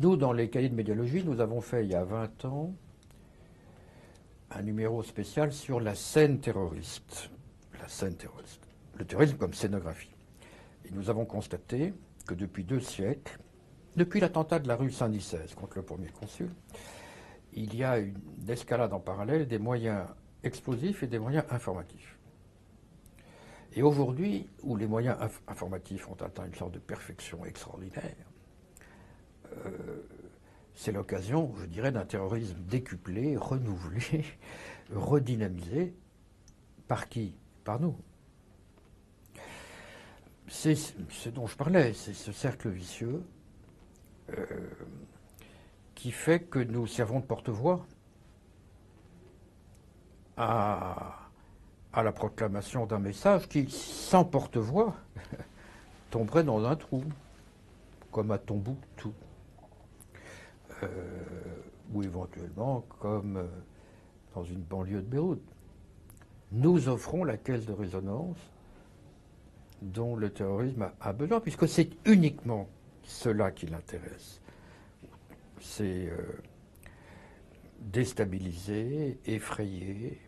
Nous, dans les cahiers de médiologie, nous avons fait il y a 20 ans un numéro spécial sur la scène terroriste. La scène terroriste. Le terrorisme comme scénographie. Et nous avons constaté que depuis 2 siècles, depuis l'attentat de la rue Saint-Nicèze contre le premier consul, il y a une escalade en parallèle des moyens explosifs et des moyens informatifs. Et aujourd'hui, où les moyens informatifs ont atteint une sorte de perfection extraordinaire, c'est l'occasion, je dirais, d'un terrorisme décuplé, renouvelé, redynamisé. Par qui? Par nous. C'est ce dont je parlais, c'est ce cercle vicieux qui fait que nous servons de porte-voix à la proclamation d'un message qui, sans porte-voix, tomberait dans un trou, comme à Tombouctou, ou éventuellement comme dans une banlieue de Beyrouth. Nous offrons la caisse de résonance dont le terrorisme a besoin, puisque c'est uniquement cela qui l'intéresse. C'est déstabiliser, effrayer,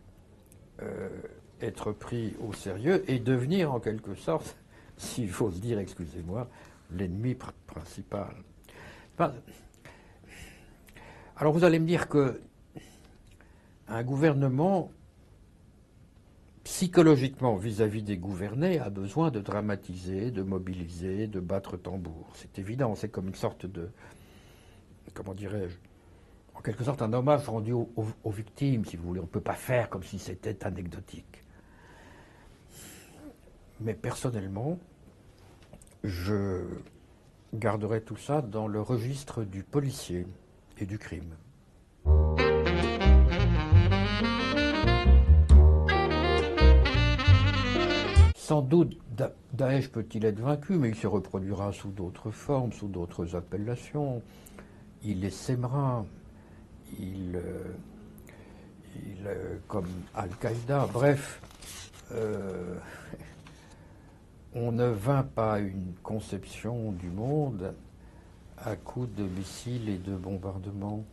être pris au sérieux et devenir en quelque sorte, s'il faut le dire, excusez-moi, l'ennemi principal. Enfin, alors vous allez me dire que un gouvernement, psychologiquement vis-à-vis des gouvernés, a besoin de dramatiser, de mobiliser, de battre tambour. C'est évident, c'est comme une sorte de, comment dirais-je, en quelque sorte un hommage rendu aux victimes, si vous voulez. On ne peut pas faire comme si c'était anecdotique. Mais personnellement, je garderai tout ça dans le registre du policier et du crime. Sans doute, Daesh peut-il être vaincu, mais il se reproduira sous d'autres formes, sous d'autres appellations. Il les sèmera. Comme Al-Qaïda. Bref, on ne vainc pas une conception du monde à coups de missiles et de bombardements.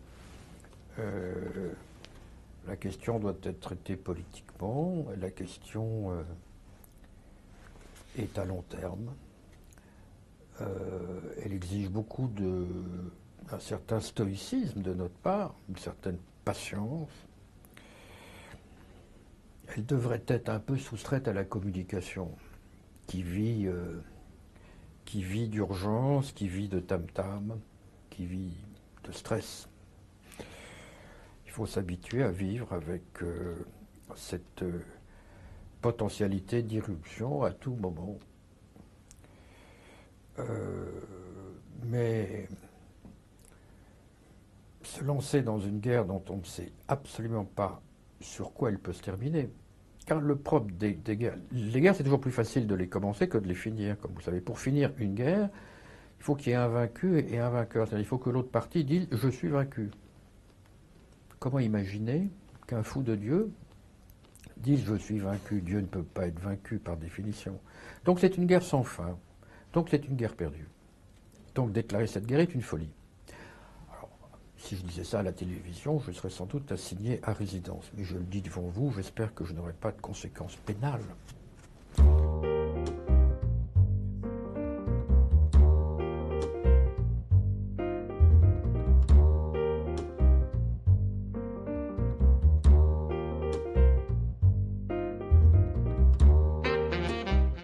La question doit être traitée politiquement. La question est à long terme. Elle exige beaucoup un certain stoïcisme de notre part, une certaine patience. Elle devrait être un peu soustraite à la communication, qui vit d'urgence, qui vit de tam-tam, qui vit de stress. Il faut s'habituer à vivre avec cette potentialité d'irruption à tout moment. Mais se lancer dans une guerre dont on ne sait absolument pas sur quoi elle peut se terminer, car le propre des guerres, les guerres c'est toujours plus facile de les commencer que de les finir, comme vous savez. Pour finir une guerre, il faut qu'il y ait un vaincu et un vainqueur, c'est-à-dire il faut que l'autre partie dise « je suis vaincu ». Comment imaginer qu'un fou de Dieu dise « je suis vaincu ». Dieu ne peut pas être vaincu par définition. Donc c'est une guerre sans fin. Donc c'est une guerre perdue. Donc déclarer cette guerre est une folie. Alors, si je disais ça à la télévision, je serais sans doute assigné à résidence. Mais je le dis devant vous, j'espère que je n'aurai pas de conséquences pénales.